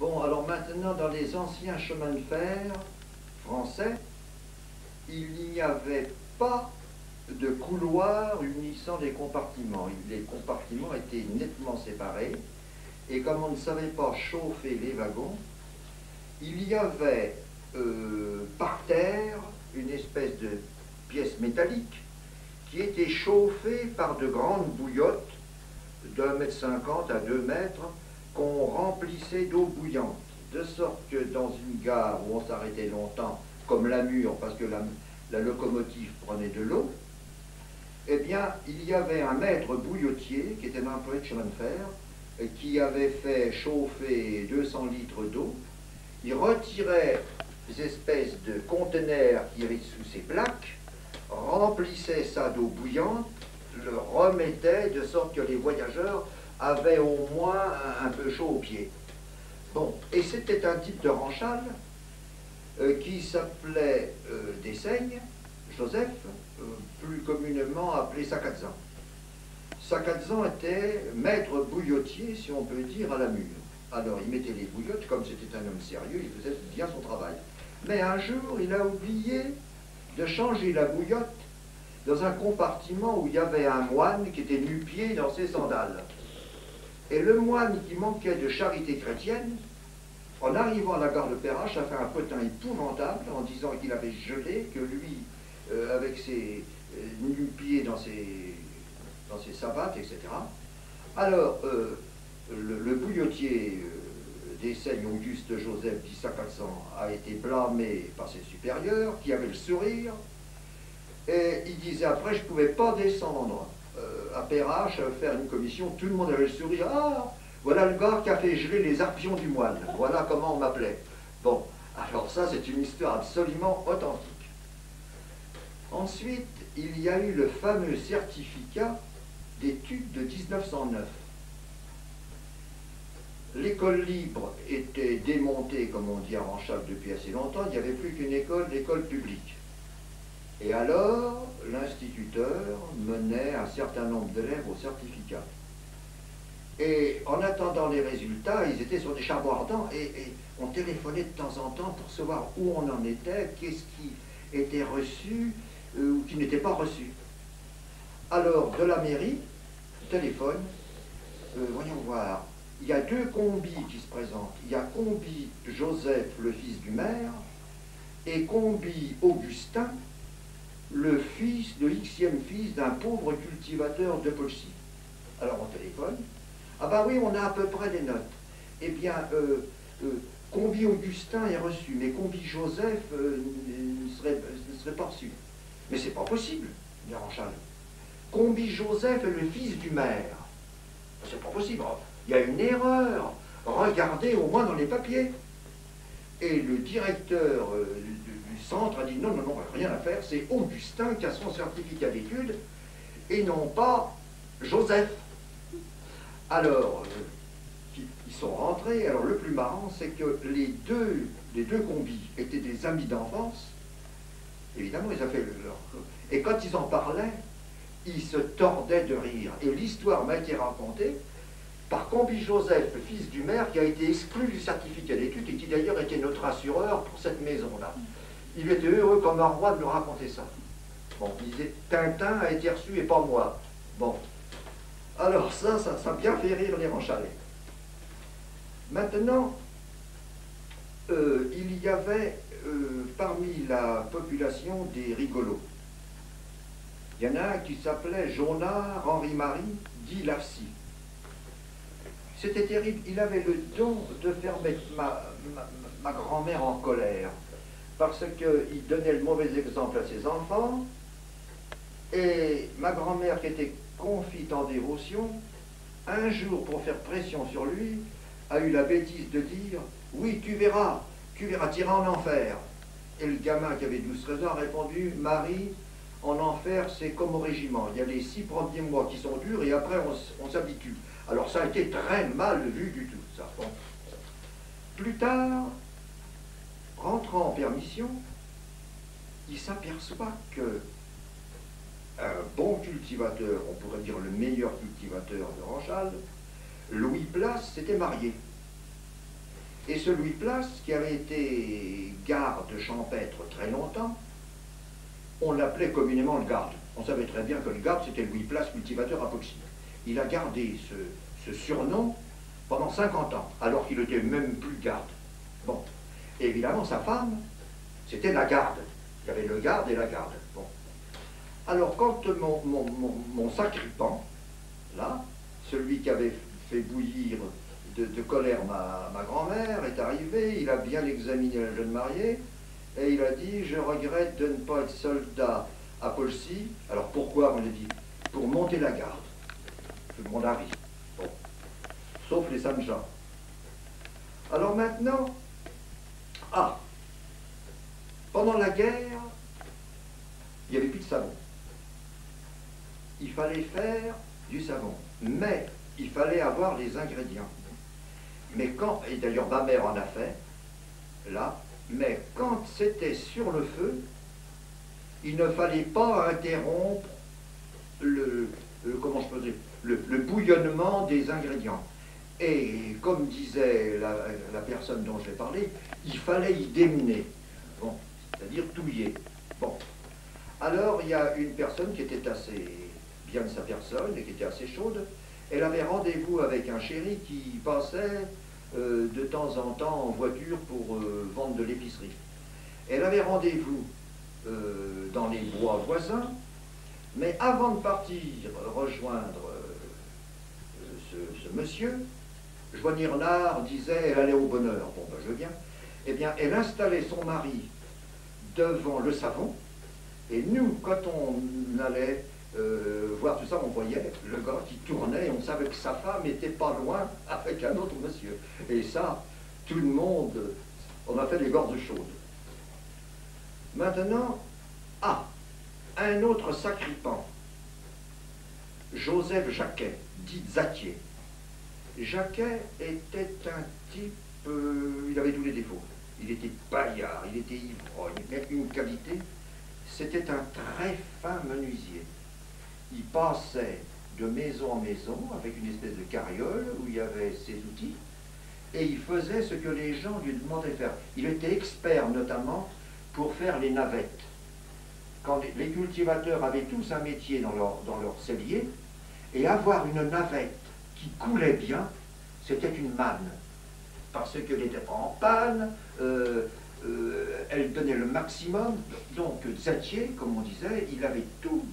Bon, alors maintenant, dans les anciens chemins de fer français, il n'y avait pas de couloir unissant les compartiments. Les compartiments étaient nettement séparés, et comme on ne savait pas chauffer les wagons, il y avait par terre une espèce de pièce métallique qui était chauffée par de grandes bouillottes d'1,50 m à 2 mètres qu'on remplissait d'eau bouillante, de sorte que dans une gare où on s'arrêtait longtemps, comme la Mure, parce que la locomotive prenait de l'eau, eh bien, il y avait un maître bouillotier, qui était un employé de chemin de fer, qui avait fait chauffer 200 litres d'eau. Il retirait des espèces de conteneurs qu'il y avait sous ces plaques, remplissait ça d'eau bouillante, le remettait de sorte que les voyageurs avaient au moins un peu chaud aux pieds. Bon, et c'était un type de ranchal qui s'appelait Dessaignes, Joseph, plus communément appelé Sacadzan. Sacadzan était maître bouillotier, si on peut dire, à la Mure. Alors il mettait les bouillottes, comme c'était un homme sérieux, il faisait bien son travail. Mais un jour, il a oublié de changer la bouillotte dans un compartiment où il y avait un moine qui était nu-pied dans ses sandales. Et le moine qui manquait de charité chrétienne, en arrivant à la gare de Perrache, a fait un potin épouvantable en disant qu'il avait gelé, que lui, avec ses nu-pieds dans ses savates, etc. Alors, le bouillotier Dessaignes Auguste Joseph dit Sacadzan a été blâmé par ses supérieurs, qui avaient le sourire, et il disait après, je ne pouvais pas descendre à Perrache faire une commission, tout le monde avait le sourire. Ah, voilà le gars qui a fait geler les arpions du moine, voilà comment on m'appelait. Bon, alors ça c'est une histoire absolument authentique. Ensuite, il y a eu le fameux certificat d'études de 1909. L'école libre était démontée, comme on dit à Ranchal, depuis assez longtemps, il n'y avait plus qu'une école, l'école publique. Et alors, l'instituteur menait un certain nombre d'élèves au certificat. Et en attendant les résultats, ils étaient sur des charbons ardents et on téléphonait de temps en temps pour savoir où on en était, qu'est-ce qui était reçu ou qui n'était pas reçu. Alors, de la mairie, téléphone, voyons voir, il y a deux combis qui se présentent. Il y a combi Joseph, le fils du maire, et combi Augustin, le xème fils d'un pauvre cultivateur de Polsy. Alors on téléphone. Ah ben oui, on a à peu près des notes. Eh bien, combi Augustin est reçu, mais combi Joseph ne serait pas reçu. Mais c'est pas possible, dit Ranchal. Combi Joseph est le fils du maire. C'est pas possible. Il y a une erreur. Regardez au moins dans les papiers. Et le directeur du centre a dit non, non, non, rien à faire, c'est Augustin qui a son certificat d'études et non pas Joseph. Alors, ils sont rentrés. Alors, le plus marrant, c'est que les deux combis étaient des amis d'enfance. Évidemment, ils ont fait leur... Et quand ils en parlaient, ils se tordaient de rire. Et l'histoire m'a été racontée par combi Joseph, le fils du maire, qui a été exclu du certificat d'études et qui d'ailleurs était notre assureur pour cette maison-là. Il était heureux comme un roi de nous raconter ça. Bon, il disait, Tintin a été reçu et pas moi. Bon. Alors ça a bien fait rire les Ranchalais. Maintenant, il y avait parmi la population des rigolos. Il y en a un qui s'appelait Jonard Henri-Marie dit Lafcy. C'était terrible, il avait le don de faire mettre ma grand-mère en colère, parce qu'il donnait le mauvais exemple à ses enfants, et ma grand-mère, qui était confite en dévotion, un jour, pour faire pression sur lui, a eu la bêtise de dire « Oui, tu verras, t'iras en enfer ». Et le gamin qui avait 12-13 ans a répondu « Marie, en enfer, c'est comme au régiment, il y a les 6 premiers mois qui sont durs et après on s'habitue ». Alors ça a été très mal vu du tout, ça. Bon. Plus tard, rentrant en permission, il s'aperçoit que un bon cultivateur, on pourrait dire le meilleur cultivateur de Ranchal, Louis Place, s'était marié. Et ce Louis Place, qui avait été garde champêtre très longtemps, on l'appelait communément le garde. On savait très bien que le garde, c'était Louis Place, cultivateur à Poxy. Il a gardé ce surnom pendant 50 ans, alors qu'il n'était même plus garde. Bon. Et évidemment, sa femme, c'était la garde. Il y avait le garde et la garde. Bon. Alors, quand mon sacripant, là, celui qui avait fait bouillir de colère ma grand-mère, est arrivé, il a bien examiné la jeune mariée, et il a dit, je regrette de ne pas être soldat à Polsy. Alors pourquoi, on a dit? Pour monter la garde. Tout le monde a ri. Bon. Sauf les saints gens. Alors maintenant, pendant la guerre, il n'y avait plus de savon. Il fallait faire du savon, mais il fallait avoir les ingrédients. Mais quand, et d'ailleurs ma mère en a fait, là, mais quand c'était sur le feu, il ne fallait pas interrompre comment je peux dire, le bouillonnement des ingrédients. Et comme disait la personne dont je vais parler, il fallait y déminer, bon, c'est-à-dire touiller. Bon. Alors il y a une personne qui était assez bien de sa personne et qui était assez chaude. Elle avait rendez-vous avec un chéri qui passait de temps en temps en voiture pour vendre de l'épicerie. Elle avait rendez-vous dans les bois voisins, mais avant de partir rejoindre ce monsieur, Joignard disait elle allait au bonheur. Bon, ben je viens. Eh bien, elle installait son mari devant le savon, et nous, quand on allait voir tout ça, on voyait le gars qui tournait, et on savait que sa femme était pas loin avec un autre monsieur. Et ça, tout le monde, on a fait des gorges chaudes. Maintenant, un autre sacripant, Joseph Jacquet, dit Zatier. Jacquet était un type, il avait tous les défauts. Il était paillard, il était ivrogne, mais une qualité, c'était un très fin menuisier. Il passait de maison en maison avec une espèce de carriole où il y avait ses outils, et il faisait ce que les gens lui demandaient de faire. Il était expert notamment pour faire les navettes. Quand les cultivateurs avaient tous un métier dans leur cellier, et avoir une navette qui coulait bien, c'était une manne. Parce qu'elle n'était pas en panne, elle donnait le maximum. Donc Zatier, comme on disait, il avait tout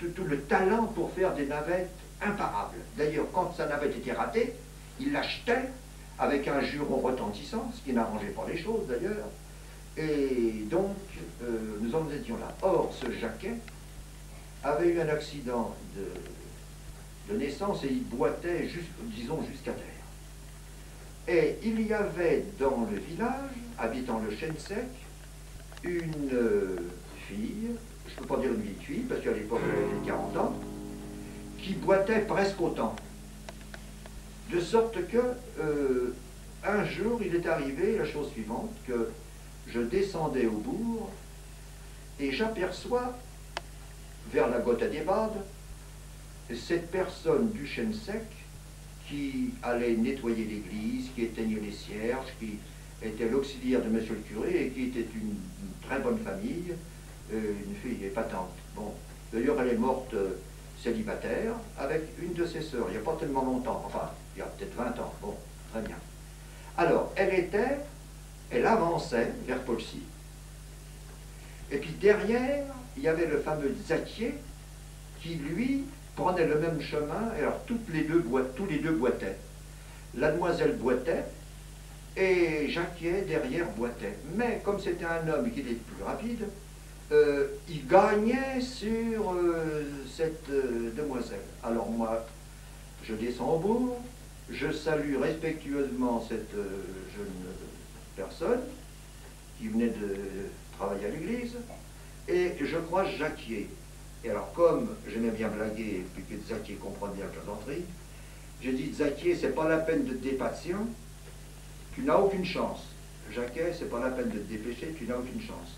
le talent pour faire des navettes imparables. D'ailleurs, quand sa navette était ratée, il l'achetait avec un juron retentissant, ce qui n'arrangeait pas les choses d'ailleurs. Et donc, nous en étions là. Or, ce Jacquet avait eu un accident de naissance et il boitait, disons, jusqu'à terre. Et il y avait dans le village, habitant le Chêne Sec, une fille, je ne peux pas dire une vieille fille, parce qu'à l'époque elle avait 40 ans, qui boitait presque autant. De sorte que, un jour, il est arrivé la chose suivante, que je descendais au bourg, et j'aperçois, vers la Gotha des Bades, cette personne du Chêne Sec qui allait nettoyer l'église, qui éteignait les cierges, qui était l'auxiliaire de monsieur le curé et qui était une très bonne famille, une fille épatante. Bon, d'ailleurs, elle est morte célibataire avec une de ses sœurs, il n'y a pas tellement longtemps, enfin, il y a peut-être 20 ans. Bon, très bien. Alors, elle avançait vers Polsy. Et puis derrière, il y avait le fameux Zatier qui, lui, prenait le même chemin, et alors tous les deux boitaient. La demoiselle boitait, et Jacquier, derrière, boitait. Mais comme c'était un homme qui était plus rapide, il gagnait sur cette demoiselle. Alors moi, je descends au bourg, je salue respectueusement cette jeune personne qui venait de travailler à l'église, et je croise Jacquier. Et alors, comme j'aimais bien blaguer, puis que Zatier comprenait bien la plaisanterie, j'ai dit, Zatier, c'est pas la peine de te dépatient, tu n'as aucune chance. Jacquet, c'est pas la peine de te dépêcher, tu n'as aucune chance.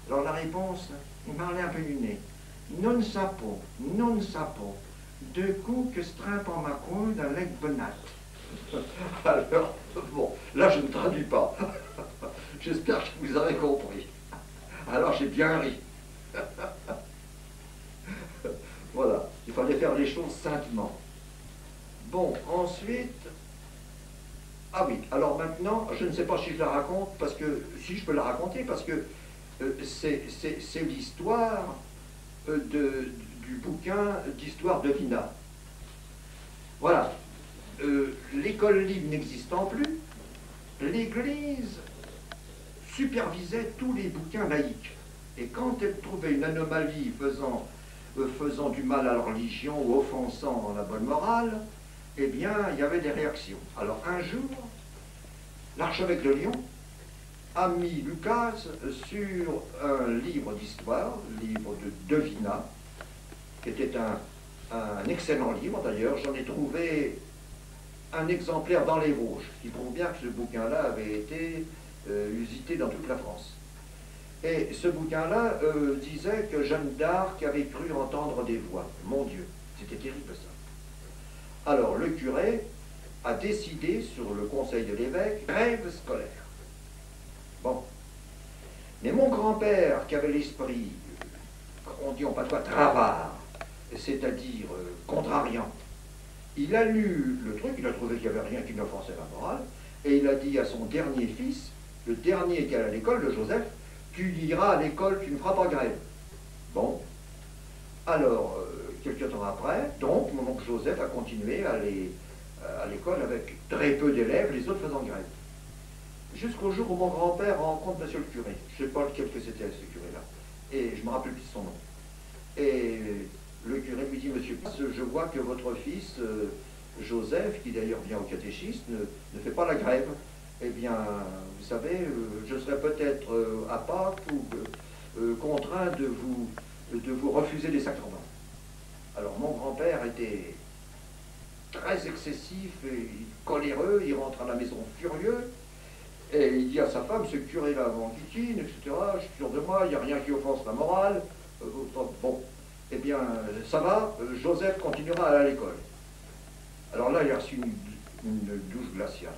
Alors la réponse, il m'a un peu du nez. Non sapo, de coup que strimpe en ma coin d'un leg bonat. Alors, bon, là je ne traduis pas. J'espère que vous avez compris. Alors j'ai bien ri. Voilà, il fallait faire les choses saintement. Bon, ensuite... Ah oui, alors maintenant, je ne sais pas si je la raconte, parce que... Si je peux la raconter, parce que c'est l'histoire du bouquin d'histoire de Vina. Voilà. L'école libre n'existant plus, l'Église supervisait tous les bouquins laïques. Et quand elle trouvait une anomalie faisant du mal à la religion ou offensant la bonne morale, eh bien, il y avait des réactions. Alors, un jour, l'archevêque de Lyon a mis Lucas sur un livre d'histoire, livre de Devina, qui était un excellent livre d'ailleurs. J'en ai trouvé un exemplaire dans les Vosges, qui prouve bien que ce bouquin-là avait été usité dans toute la France. Et ce bouquin-là disait que Jeanne d'Arc avait cru entendre des voix. Mon Dieu, c'était terrible ça. Alors le curé a décidé, sur le conseil de l'évêque, grève scolaire. Bon. Mais mon grand-père, qui avait l'esprit, on dit en patois, travard, c'est-à-dire contrariant, il a lu le truc, il a trouvé qu'il n'y avait rien qui n'offensait la morale, et il a dit à son dernier fils, le dernier qui est à l'école, le Joseph, tu iras à l'école, tu ne feras pas grève. Bon. Alors, quelques temps après, donc, mon oncle Joseph a continué à aller à l'école avec très peu d'élèves, les autres faisant grève. Jusqu'au jour où mon grand-père rencontre monsieur le curé. Je ne sais pas lequel que c'était ce curé-là. Et je me rappelle plus de son nom. Et le curé lui dit, monsieur, je vois que votre fils, Joseph, qui d'ailleurs vient au catéchisme, ne fait pas la grève. Eh bien, vous savez, je serais peut-être à Pâques ou contraint de vous refuser les sacrements. Alors mon grand-père était très excessif et coléreux, il rentre à la maison furieux, et il dit à sa femme, ce curé-là m'enquiquine, etc., je suis sûr de moi, il n'y a rien qui offense la morale. Bon, eh bien, ça va, Joseph continuera à aller à l'école. Alors là, il a reçu une douche glaciale.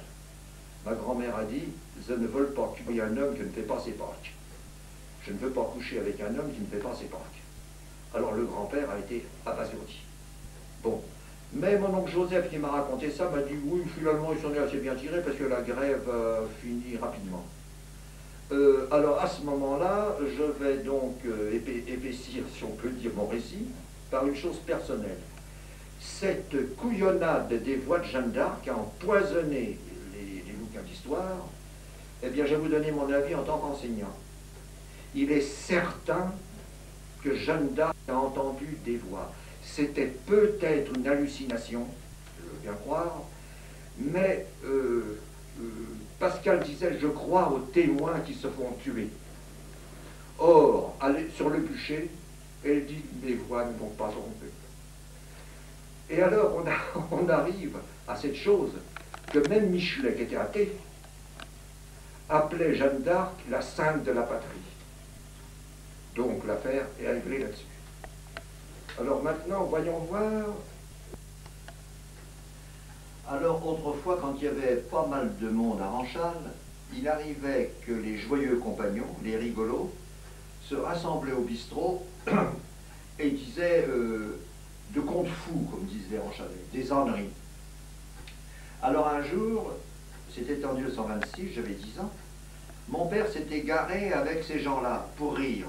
Ma grand-mère a dit, je ne veux pas qu'il y ait un homme qui ne fait pas ses Pâques. Je ne veux pas coucher avec un homme qui ne fait pas ses Pâques. Alors le grand-père a été abasourdi. Bon. Mais mon oncle Joseph qui m'a raconté ça m'a dit, oui, finalement, ils s'en est assez bien tirés parce que la grève finit rapidement. Alors à ce moment-là, je vais donc épaissir, si on peut dire, mon récit par une chose personnelle. Cette couillonnade des voix de Jeanne d'Arc a empoisonné les bouquins d'histoire. Eh bien, je vais vous donner mon avis en tant qu'enseignant. Il est certain que Jeanne d'Arc a entendu des voix. C'était peut-être une hallucination, je veux bien croire, mais Pascal disait, je crois aux témoins qui se font tuer. Or, sur le bûcher, elle dit, mes voix ne vont pas tromper. Et alors, on arrive à cette chose que même Michelet, qui était athée, appelait Jeanne d'Arc la sainte de la patrie. Donc l'affaire est réglée là-dessus. Alors maintenant, voyons voir. Alors autrefois, quand il y avait pas mal de monde à Ranchal, il arrivait que les joyeux compagnons, les rigolos, se rassemblaient au bistrot et disaient de contes fous, comme disent les Ranchalais, des âneries. Alors un jour, c'était en 1926, j'avais 10 ans, mon père s'était garé avec ces gens-là pour rire.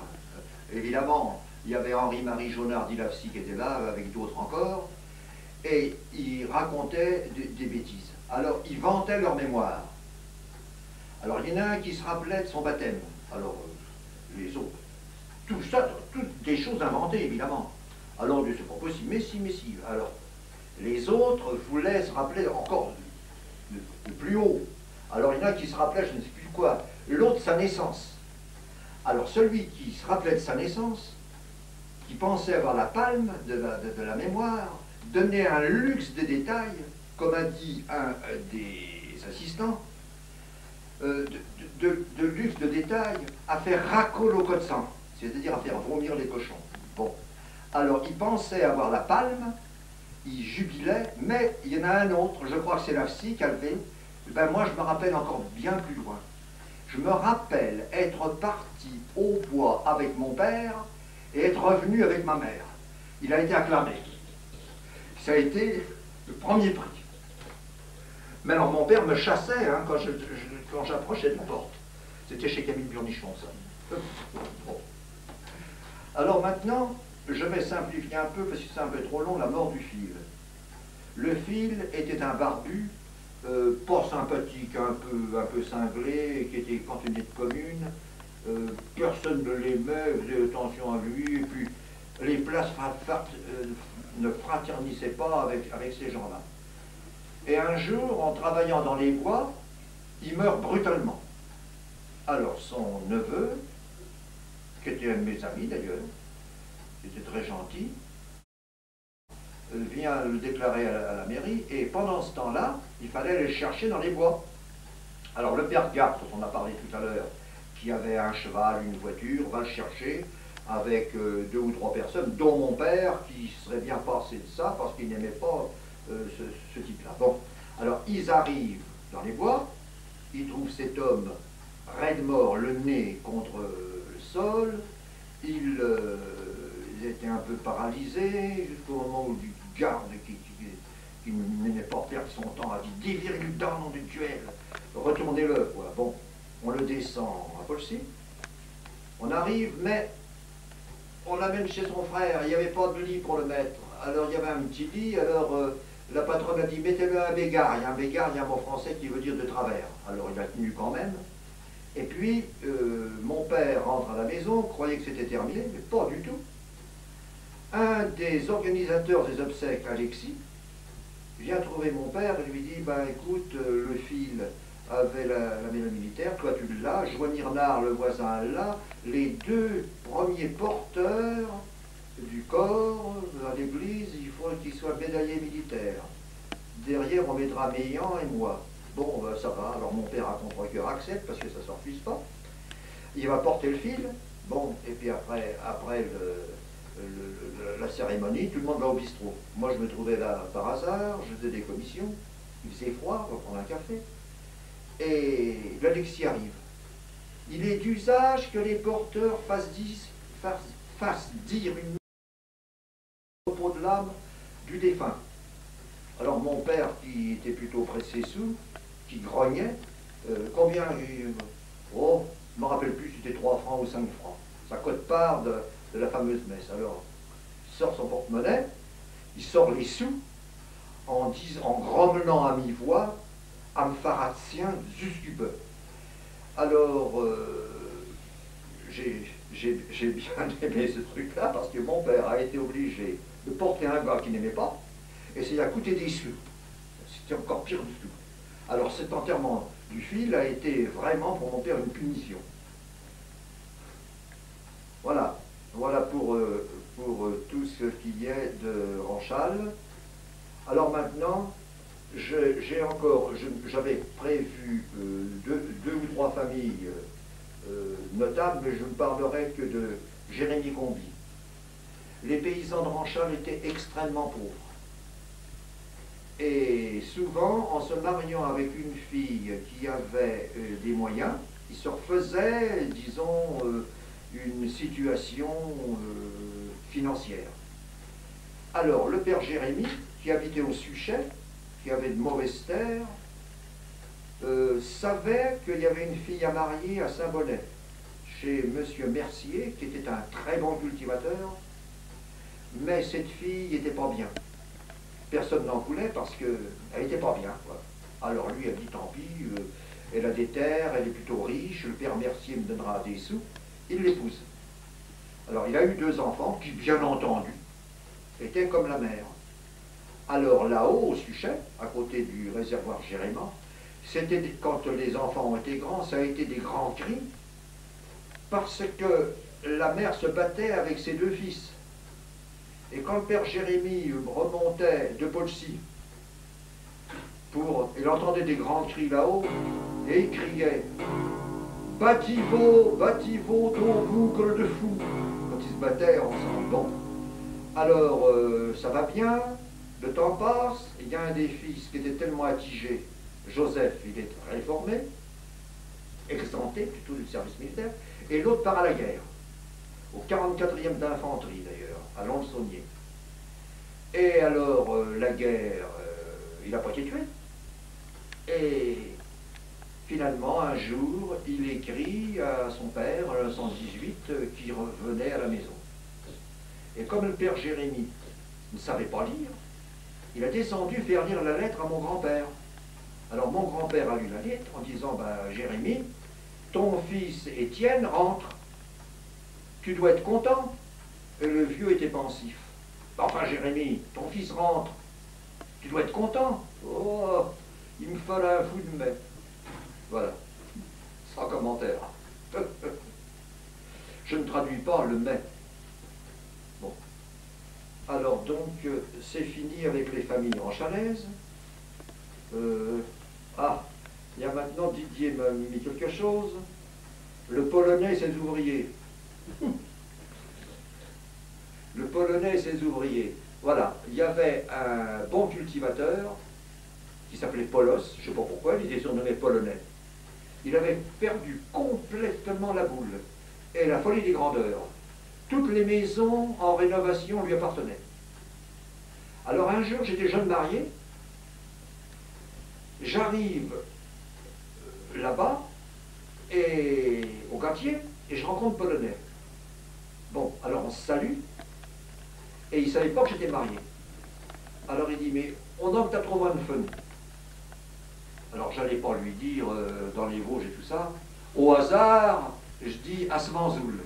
Évidemment, il y avait Henri-Marie Jaunard-Dilafcy qui était là, avec d'autres encore, et ils racontaient des bêtises. Alors, ils vantaient leur mémoire. Alors, il y en a un qui se rappelait de son baptême. Alors, les autres. Tout ça, toutes des choses inventées, évidemment. Alors, on dit, c'est pas possible, mais si, mais si. Alors, les autres voulaient se rappeler encore de plus haut. Alors, il y en a qui se rappelaient, je ne sais plus quoi, l'autre, sa naissance. Alors, celui qui se rappelait de sa naissance, qui pensait avoir la palme de la mémoire, donnait un luxe de détails, comme a dit un des assistants, de luxe de détails à faire racole au code sang, c'est-à-dire à faire vomir les cochons. Bon. Alors, il pensait avoir la palme, il jubilait, mais il y en a un autre, je crois que c'est la psy, Calvé. Ben moi, je me rappelle encore bien plus loin. Je me rappelle être parti au bois avec mon père et être revenu avec ma mère. Il a été acclamé. Ça a été le premier prix. Mais alors mon père me chassait hein, quand j'approchais de la porte. C'était chez Camille Burnichon, ça. Bon. Alors maintenant, je vais simplifier un peu, parce que c'est un peu trop long, la mort du fil. Le fil était un barbu, pas sympathique, un peu cinglé, qui était cantonnier de commune. Personne ne l'aimait, faisait attention à lui, et puis les places ne fraternisaient pas avec ces gens-là. Et un jour, en travaillant dans les bois, il meurt brutalement. Alors son neveu, qui était un de mes amis d'ailleurs, qui était très gentil, vient le déclarer à la mairie, et pendant ce temps-là, il fallait aller le chercher dans les bois. Alors le père Gap, dont on a parlé tout à l'heure, qui avait un cheval, une voiture, va le chercher avec 2 ou 3 personnes, dont mon père, qui serait bien passé de ça, parce qu'il n'aimait pas ce type-là. Bon, alors ils arrivent dans les bois, ils trouvent cet homme raide mort, le nez contre le sol, il était un peu paralysé, jusqu'au moment où du garde qui n'aimait pas perdre son temps a dit « Dévirez-le dans nom du duel, retournez-le ». Voilà. Bon, on le descend à Polsy, on arrive, mais on l'amène chez son frère, il n'y avait pas de lit pour le mettre. Alors il y avait un petit lit, alors la patronne a dit « Mettez-le à un bégarde ». Un bégarde, il y a un mot français qui veut dire de travers. Alors il a tenu quand même. Et puis, mon père rentre à la maison, croyait que c'était terminé, mais pas du tout. Un des organisateurs des obsèques, Alexis, vient trouver mon père et lui dit « Ben écoute, le fil avait la maison militaire, toi tu l'as, Joignirnard, le voisin, l'a, les 2 premiers porteurs du corps à l'église, il faut qu'ils soient médaillés militaires. Derrière, on mettra Meillan et moi. » Bon, ben, ça va, alors mon père à contre-cœur accepte, parce que ça ne s'en refuse pas. Il va porter le fil, bon, et puis après la cérémonie, tout le monde va au bistrot. Moi, je me trouvais là par hasard, je faisais des commissions, il faisait froid, on va prendre un café. Et l'Alexis arrive. Il est d'usage que les porteurs fassent dire une propos de l'âme du défunt. Alors mon père, qui était plutôt pressé sous, qui grognait, combien oh, je ne me rappelle plus si c'était 3 francs ou 5 francs. Sa quote-part de la fameuse messe. Alors, il sort son porte-monnaie, il sort les sous, en grommelant à mi-voix, Amfaratien Zusgube. Alors, j'ai bien aimé ce truc-là, parce que mon père a été obligé de porter un gars qu'il n'aimait pas, et ça lui a coûté des sous. C'était encore pire du tout. Alors cet enterrement du fil a été vraiment pour mon père une punition. Voilà, voilà pour tout ce qui est de Ranchal. Alors maintenant, j'avais prévu 2 ou 3 familles notables, mais je ne parlerai que de Jérémy Combi. Les paysans de Ranchal étaient extrêmement pauvres. Et souvent, en se mariant avec une fille qui avait des moyens, ils se refaisaient, disons, une situation financière. Alors, le père Jérémy, qui habitait au Suchet, qui avait de mauvaises terres, savait qu'il y avait une fille à marier à Saint-Bonnet, chez monsieur Mercier, qui était un très bon cultivateur, mais cette fille n'était pas bien. Personne n'en voulait parce qu'elle n'était pas bien, quoi. Alors lui a dit tant pis, elle a des terres, elle est plutôt riche, le père Mercier me donnera des sous, il l'épouse. Alors il a eu 2 enfants qui, bien entendu, étaient comme la mère. Alors là-haut, au Suchet, à côté du réservoir Géréman, c'était quand les enfants ont été grands, ça a été des grands cris, parce que la mère se battait avec ses 2 fils. Et quand le père Jérémy remontait de Polsy, il entendait des grands cris là-haut, et il criait « Bativo, Bativo, ton boucle de fou !» Quand ils se battaient ensemble. Bon. Alors, ça va bien. Le temps passe, il y a un des fils qui était tellement attigé, Joseph, il est réformé, exempté plutôt du service militaire, et l'autre part à la guerre, au 44e d'infanterie d'ailleurs, à Lons-Saunier. Et alors, la guerre, il n'a pas été tué. Et finalement, un jour, il écrit à son père, en 1918, qu'il revenait à la maison. Et comme le père Jérémie ne savait pas lire, il a descendu faire lire la lettre à mon grand-père. Alors mon grand-père a lu la lettre en disant, ben, Jérémie, ton fils Étienne rentre. Tu dois être content. Et le vieux était pensif. Enfin, Jérémie, ton fils rentre. Tu dois être content. Oh, il me fallait un fou de mai. Voilà. Sans commentaire. Je ne traduis pas le mais. Bon. Alors donc, c'est fini avec les familles en chalaise. Il y a maintenant, Didier m'a mis quelque chose. Le Polonais et ses ouvriers. Le Polonais et ses ouvriers. Voilà, il y avait un bon cultivateur qui s'appelait Polos, je ne sais pas pourquoi, il était surnommé Polonais. Il avait perdu complètement la boule et la folie des grandeurs. Toutes les maisons en rénovation lui appartenaient. Alors un jour, j'étais jeune marié, j'arrive là-bas, et au quartier, et je rencontre Polonais. Bon, alors on se salue, et il ne savait pas que j'étais marié. Alors il dit, mais on a que tu as trouvé une femme. Alors j'allais pas lui dire, dans les Vosges et tout ça, au hasard, je dis Asmanzoul.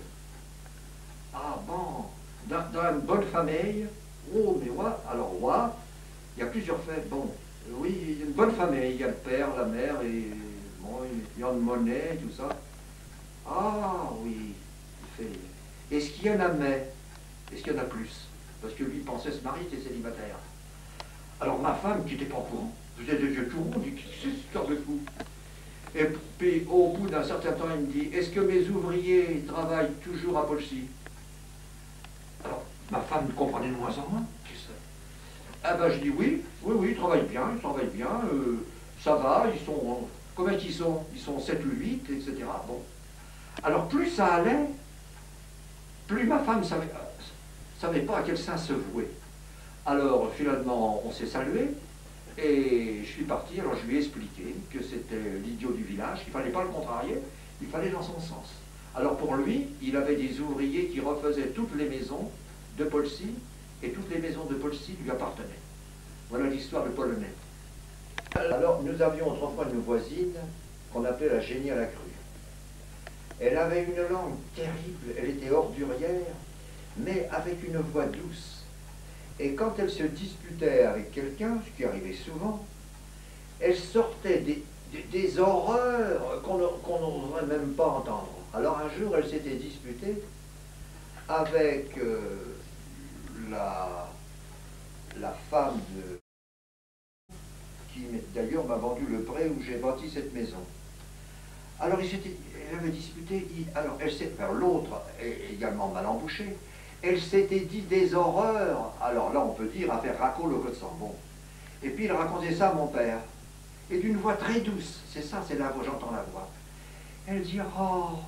Ah bon, dans une bonne famille, oh mais ouais, alors ouais, il y a plusieurs faits, bon, oui, il y a une bonne famille, il y a le père, la mère, et bon, il y a une monnaie, tout ça. Ah oui, il fait. Est-ce qu'il y en a mais? Est-ce qu'il y en a plus? Parce que lui pensait se marier, il était célibataire. Alors ma femme, qui n'était pas au courant, vous êtes des vieux tout ronds, dit, qu'est-ce que c'est cette histoire de fou? Et puis au bout d'un certain temps, il me dit, est-ce que mes ouvriers travaillent toujours à Polsy? Alors ma femme comprenait de moins en moins. Qu'est-ce que c'est? Ah ben je dis oui, ils travaillent bien, ça va, ils sont, combien qu'ils sont? Ils sont 7 ou 8, etc. Bon. Alors plus ça allait, plus ma femme savait pas à quel sein se vouer. Alors finalement on s'est salué et je suis parti, alors je lui ai expliqué que c'était l'idiot du village, qu'il ne fallait pas le contrarier, il fallait dans son sens. Alors pour lui, il avait des ouvriers qui refaisaient toutes les maisons de Polsy et toutes les maisons de Polsy lui appartenaient. Voilà l'histoire du Polonais. Alors nous avions autrefois une voisine qu'on appelait la génie à la crue. Elle avait une langue terrible, elle était ordurière, mais avec une voix douce. Et quand elle se disputait avec quelqu'un, ce qui arrivait souvent, elle sortait des horreurs qu'on n'oserait même pas entendre. Alors un jour, elle s'était disputée avec la femme qui d'ailleurs m'a vendu le pré où j'ai bâti cette maison. Alors elle avait disputé, l'autre est également mal embouché, elle s'était dit des horreurs, alors là on peut dire à faire racco le code sang. Bon. Et puis il racontait ça à mon père, et d'une voix très douce, c'est ça, c'est la voix, j'entends la voix. Elle dit, oh,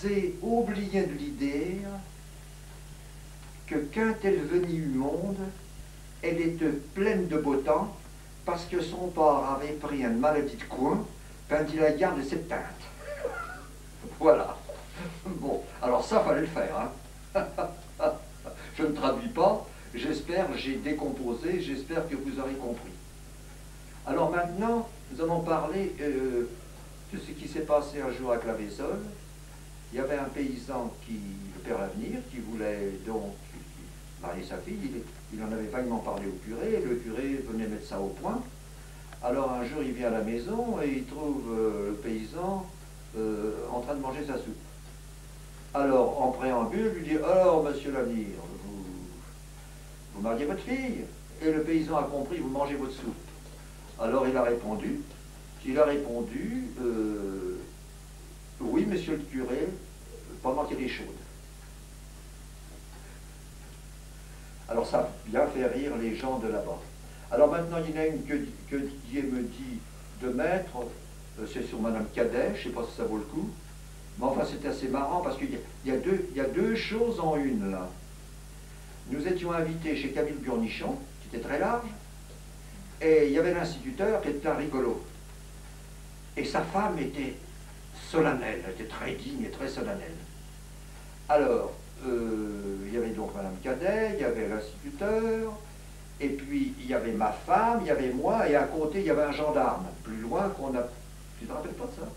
j'ai oublié de l'idée que quand elle venue au monde, elle était pleine de beau temps, parce que son père avait pris une maladie de coin, quand il a garde cette teinte. Voilà. Bon, alors ça, fallait le faire, hein. Je ne traduis pas, j'espère, j'ai décomposé, j'espère que vous aurez compris. Alors maintenant, nous allons parler de ce qui s'est passé un jour à Claveyson. Il y avait un paysan, le père Avenir, qui voulait donc marier sa fille. Il en avait vaguement parlé au curé, et le curé venait mettre ça au point. Alors un jour, il vient à la maison et il trouve le paysan en train de manger sa soupe. Alors, en préambule, il lui dit, alors, monsieur Lavir, vous mariez votre fille? Et le paysan a compris, vous mangez votre soupe. Alors il a répondu, oui, monsieur le curé, pendant qu'elle est chaude. Alors ça a bien fait rire les gens de là-bas. Alors maintenant, il y en a une que Didier me dit de mettre, c'est sur Madame Cadet, je ne sais pas si ça vaut le coup, mais enfin c'est assez marrant parce qu'il y a deux choses en une là. Nous étions invités chez Camille Burnichon, qui était très large, et il y avait l'instituteur qui était un rigolo. Et sa femme était solennelle, elle était très digne et très solennelle. Alors, il y avait donc Madame Cadet, il y avait l'instituteur, et puis il y avait ma femme, il y avait moi, et à côté il y avait un gendarme, plus loin qu'on a... Tu te rappelles pas de ça?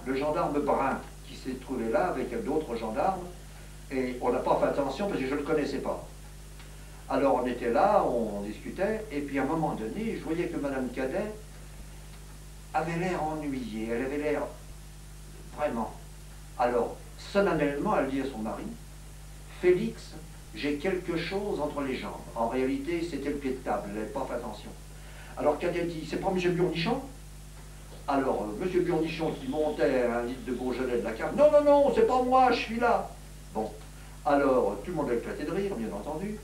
Le gendarme brun, qui s'est trouvé là avec d'autres gendarmes, et on n'a pas fait attention parce que je ne le connaissais pas. Alors on était là, on discutait, et puis à un moment donné, je voyais que Madame Cadet avait l'air ennuyée, elle avait l'air vraiment. Alors, solennellement, elle dit à son mari, Félix, j'ai quelque chose entre les jambes. En réalité, c'était le pied de table, elle n'avait pas fait attention. Alors Cadet dit, c'est pas M. Burnichon? Alors, M. Burnichon qui montait un litre de Beaujolais de la cave, non, non, non, c'est pas moi, je suis là. Bon, alors, tout le monde a éclaté de rire, bien entendu.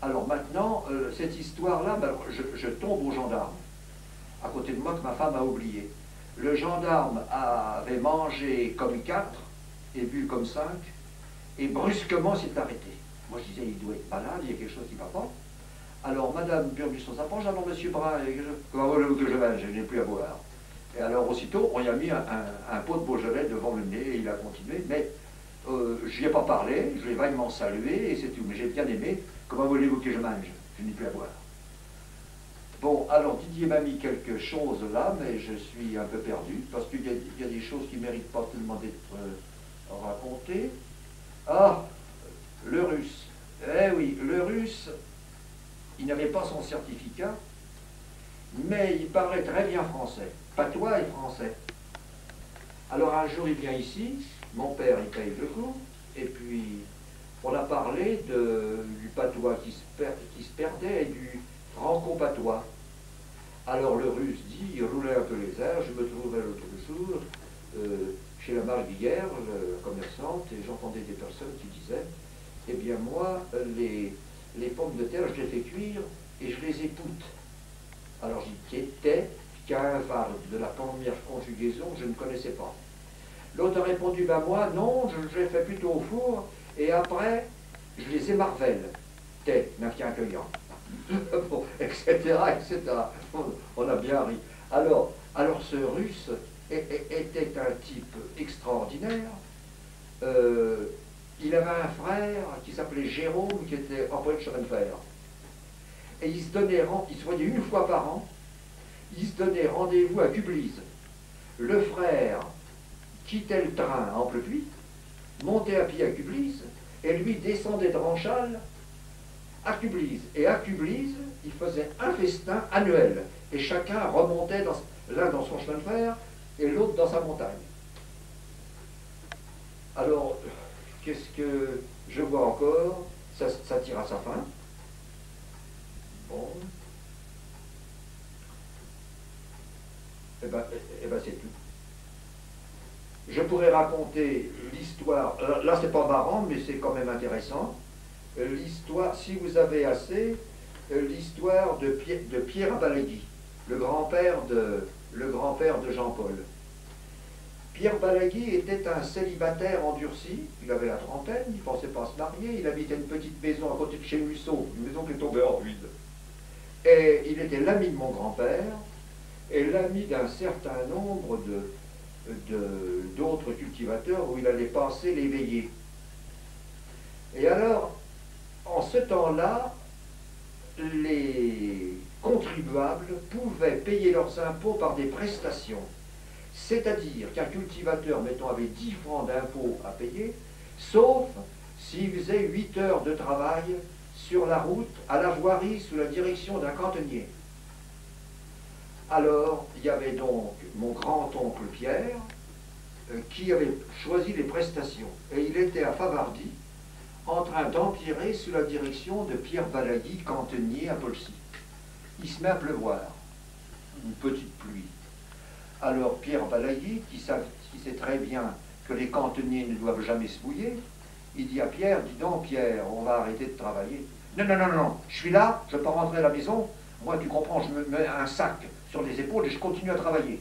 Alors maintenant, cette histoire-là, ben, je tombe au gendarme, à côté de moi, que ma femme a oublié. Le gendarme avait mangé comme 4 et bu comme 5, et brusquement s'est arrêté. Moi je disais, il doit être malade, il y a quelque chose qui ne va pas. Alors Madame Burnichon s'approche, alors Monsieur Brun, comment voulez-vous que je mange, je n'ai plus à boire. Et alors aussitôt, on y a mis un pot de Beaujolais devant le nez, et il a continué, mais je n'y ai pas parlé, je l'ai vaguement salué, et c'est tout. Mais j'ai bien aimé, comment voulez-vous que je mange, je n'ai plus à boire. Bon, alors Didier m'a mis quelque chose là, mais je suis un peu perdu, parce qu'il y a des choses qui ne méritent pas tellement d'être racontées. Ah, le russe. Eh oui, le russe, il n'avait pas son certificat, mais il parlait très bien français, patois et français. Alors un jour, il vient ici, mon père, il paye le cours, et puis on a parlé du patois qui se perdait et du franco-patois. Alors le russe dit, il roulait un peu les airs, je me trouvais l'autre jour chez la marguillière, commerçante, et j'entendais des personnes qui disaient, eh bien moi, les pommes de terre, je les fais cuire et je les époute. Alors j'y étais qu'un var de la première conjugaison, je ne connaissais pas. L'autre a répondu, ben moi, non, je les fais plutôt au four, et après, je les émarvelle. T'es, maintien cueillant. Bon, etc., etc. On a bien ri. Alors ce russe était un type extraordinaire. Il avait un frère qui s'appelait Jérôme, qui était employé de chemin de fer. Et il se voyait une fois par an, il se donnait rendez-vous à Cublise. Le frère quittait le train à Amplepuis, montait à pied à Cublise, et lui descendait de Ranchal à Cublise. Et à Cublise, il faisait un festin annuel. Et chacun remontait, l'un dans son chemin de fer, et l'autre dans sa montagne. Alors, qu'est-ce que je vois encore? Ça tire à sa fin. Bon. Eh ben c'est tout. Je pourrais raconter l'histoire, là c'est pas marrant, mais c'est quand même intéressant, l'histoire, si vous avez assez, l'histoire de Pierre Balegui, le grand-père de Jean-Paul. Pierre Balegui était un célibataire endurci, il avait la trentaine, il ne pensait pas se marier, il habitait une petite maison à côté de chez Mussot, une maison qui est tombée en ruine. Et il était l'ami de mon grand-père, et l'ami d'un certain nombre d'autres cultivateurs où il allait passer les veillées. Et alors, en ce temps-là, les contribuables pouvaient payer leurs impôts par des prestations. C'est-à-dire qu'un cultivateur, mettons, avait 10 francs d'impôts à payer, sauf s'il faisait 8 heures de travail sur la route, à la voirie, sous la direction d'un cantonnier. Alors, il y avait donc mon grand-oncle Pierre, qui avait choisi les prestations. Et il était à Favardy, en train d'empirer sous la direction de Pierre Balegui, cantonnier à Polsy. Il se met à pleuvoir, une petite pluie. Alors Pierre Balegui, qui sait très bien que les cantonniers ne doivent jamais se mouiller, il dit à Pierre, dis donc Pierre, on va arrêter de travailler. Non, non, non, non, je suis là, je peux rentrer à la maison, moi tu comprends, je me mets un sac sur les épaules et je continue à travailler.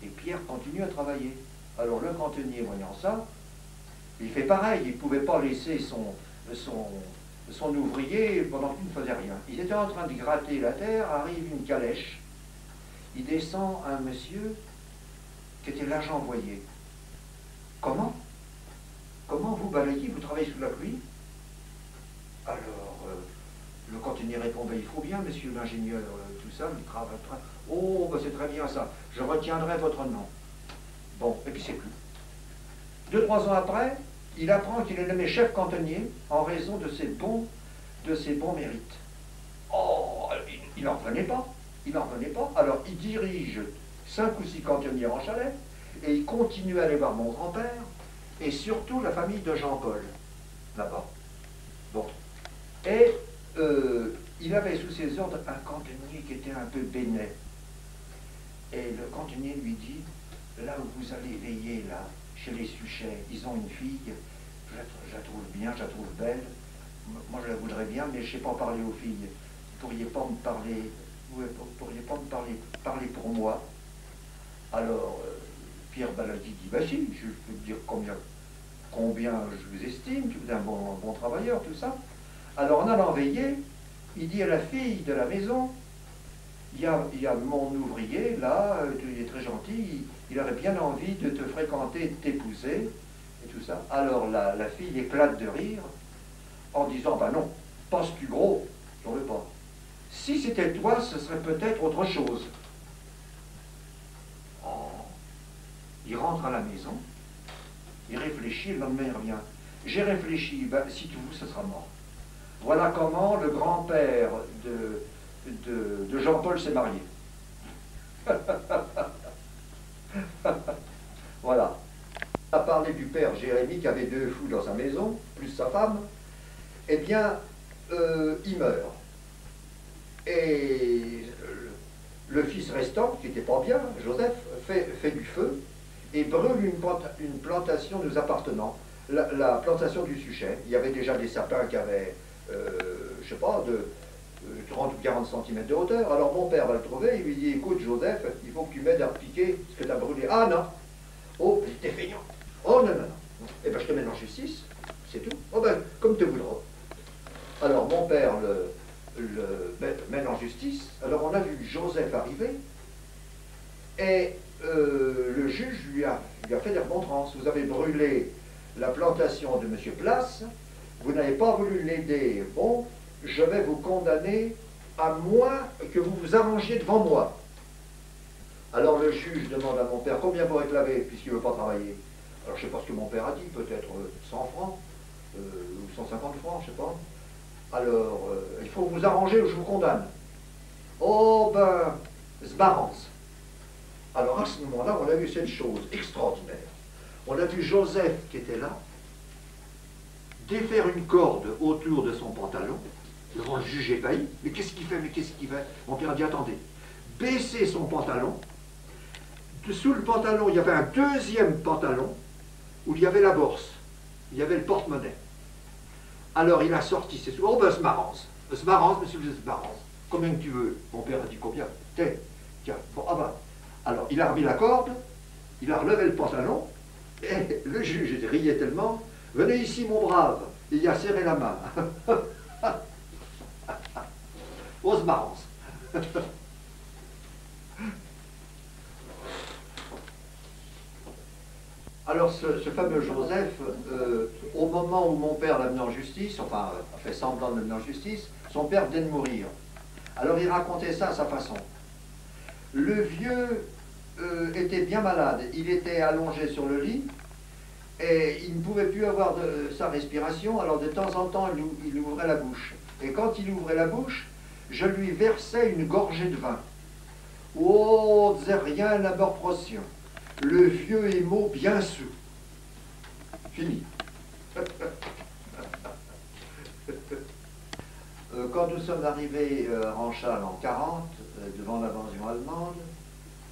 Et Pierre continue à travailler. Alors le cantonnier, voyant ça, il fait pareil, il ne pouvait pas laisser son ouvrier pendant qu'il ne faisait rien. Ils étaient en train de gratter la terre, arrive une calèche, il descend un monsieur qui était l'agent envoyé. Comment? Comment vous balayez, vous travaillez sous la pluie? Alors, le cantonnier répond, ben, il faut bien, monsieur l'ingénieur, tout ça, il travaille. Oh, ben, c'est très bien ça, je retiendrai votre nom. Bon, et puis c'est tout. 2-3 ans après, il apprend qu'il est nommé chef cantonnier en raison de ses bons mérites. Oh, il n'en revenait pas, il n'en revenait pas. Alors, il dirige 5 ou 6 cantonniers en chalet, et il continue à aller voir mon grand-père, et surtout la famille de Jean-Paul, là-bas. Bon. Et il avait sous ses ordres un cantonnier qui était un peu bénet. Et le cantonnier lui dit, là où vous allez veiller, là, chez les Suchets, ils ont une fille, je la trouve bien, je la trouve belle, moi je la voudrais bien, mais je ne sais pas parler aux filles. Vous ne pourriez pas me parler, parler pour moi. Alors, Pierre Baladi dit, bah si, je peux te dire combien je vous estime, tu es un bon travailleur, tout ça. Alors en allant veiller, il dit à la fille de la maison, il y a mon ouvrier, là, il est très gentil, il aurait bien envie de te fréquenter, de t'épouser, et tout ça. Alors la fille éclate de rire, en disant, bah non, penses-tu gros, j'en veux pas. Si c'était toi, ce serait peut-être autre chose. Oh. Il rentre à la maison, il réfléchit, le lendemain il revient. J'ai réfléchi, ben, si tu veux, ce sera mort. Voilà comment le grand-père de Jean-Paul s'est marié. Voilà. On a parlé du père Jérémie qui avait 2 fous dans sa maison, plus sa femme. Eh bien, il meurt. Et le fils restant, qui n'était pas bien, Joseph, fait du feu et brûle une plantation nous appartenant, la plantation du Suchet. Il y avait déjà des sapins qui avaient, je sais pas, de 30 ou 40 cm de hauteur. Alors mon père va le trouver, il lui dit, écoute Joseph, il faut que tu m'aides à repiquer ce que tu as brûlé. Ah non. Oh, t'es feignant. Oh non, non, non. Eh bien je te mène en justice, c'est tout. Oh ben, comme tu voudras. Alors mon père le mène en justice. Alors on a vu Joseph arriver, et le juge lui a fait des remontrances. Vous avez brûlé la plantation de M. Place, vous n'avez pas voulu l'aider. Bon, je vais vous condamner à moins que vous vous arrangiez devant moi. Alors le juge demande à mon père combien vous réclamez puisqu'il ne veut pas travailler. Alors je ne sais pas ce que mon père a dit, peut-être 100 francs ou 150 francs, je ne sais pas. Alors, il faut vous arranger ou je vous condamne. Oh ben, zbarance. Alors à ce moment-là, on a vu cette chose extraordinaire. On a vu Joseph qui était là, défaire une corde autour de son pantalon, devant le juge ébahi. Mais qu'est-ce qu'il fait? Mais qu'est-ce qu'il fait? Mon père a dit, attendez. Baisser son pantalon. Sous le pantalon, il y avait un deuxième pantalon où il y avait la bourse. Il y avait le porte-monnaie. Alors il a sorti ses sous. Oh ben, Smarance, monsieur le Smarance. Combien que tu veux? Mon père a dit combien? Tiens, bon, ah ben. Alors il a remis la corde, il a relevé le pantalon, et le juge riait tellement. Venez ici, mon brave. Il y a serré la main. Oh, Smarance. Alors ce fameux Joseph, au moment où mon père l'a mené en justice, enfin a fait semblant de le mener en justice, son père venait de mourir. Alors il racontait ça à sa façon. Le vieux était bien malade, il était allongé sur le lit et il ne pouvait plus avoir sa respiration, alors de temps en temps il ouvrait la bouche. Et quand il ouvrait la bouche, je lui versais une gorgée de vin. Oh, disait rien la portion. Le vieux émot bien sous. Fini. Quand nous sommes arrivés à Ranchal en 40, devant l'invasion allemande,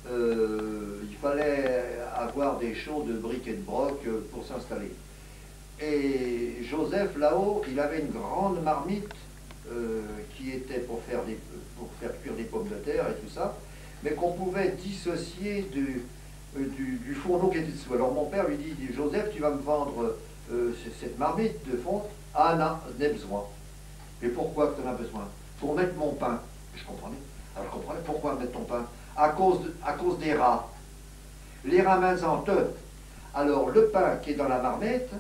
il fallait avoir des shows de briques et de broc pour s'installer. Et Joseph, là-haut, il avait une grande marmite qui était pour faire cuire des pommes de terre et tout ça, mais qu'on pouvait dissocier du fourneau qui était dessous. Alors mon père lui dit, Joseph, tu vas me vendre cette marmite de fonte. Ah non, j'en ai besoin. Mais pourquoi tu en as besoin? Pour mettre mon pain. Je comprenais. Alors je comprenais pourquoi mettre ton pain. À cause des rats. Les rats mangent. Alors le pain qui est dans la marmite,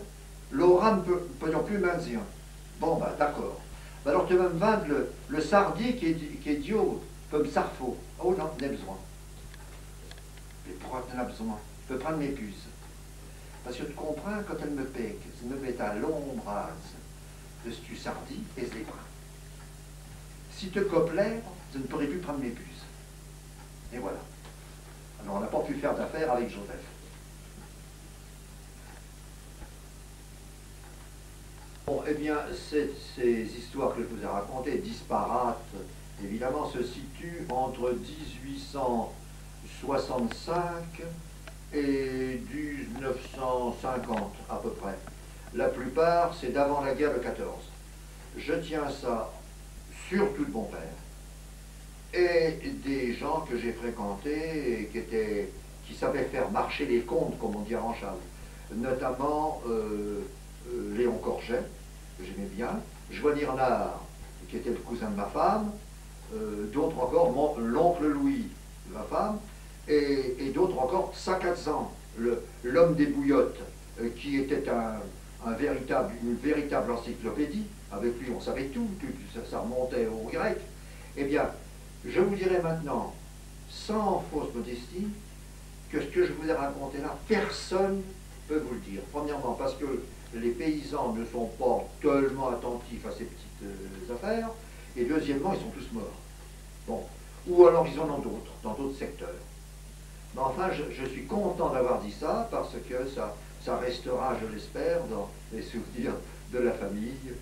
le rat ne peut non plus manger. Bon, ben d'accord. Ben, alors tu vas me vendre le sardi qui est idiot, comme sarfo. Oh non, j'en ai besoin. Mais pourquoi tu en as besoin? Je peux prendre mes puces. Parce que tu comprends, quand elle me pique, elle me met à l'ombrage de ce sardi et je les prends. Si te coplaire, je ne pourrais plus prendre mes puces. Et voilà. Alors on n'a pas pu faire d'affaires avec Joseph. Bon, eh bien, ces histoires que je vous ai racontées, disparates, évidemment, se situent entre 1865 et 1950 à peu près. La plupart, c'est d'avant la guerre de 14. Je tiens ça surtout de mon père et des gens que j'ai fréquentés et qui savaient faire marcher les comptes, comme on dit à Ranchal, notamment Léon Corget, que j'aimais bien, Joigny Renard, qui était le cousin de ma femme, d'autres encore, l'oncle Louis de ma femme, et d'autres encore, Sakatsan, l'homme des bouillottes, qui était une véritable encyclopédie. Avec lui, on savait tout, ça remontait au grec. Eh bien, je vous dirai maintenant, sans fausse modestie, que ce que je vous ai raconté là, personne ne peut vous le dire. Premièrement, parce que les paysans ne sont pas tellement attentifs à ces petites affaires, et deuxièmement, ils sont tous morts. Bon. Ou alors ils en ont d'autres, dans d'autres secteurs. Mais enfin, je suis content d'avoir dit ça, parce que ça restera, je l'espère, dans les souvenirs de la famille,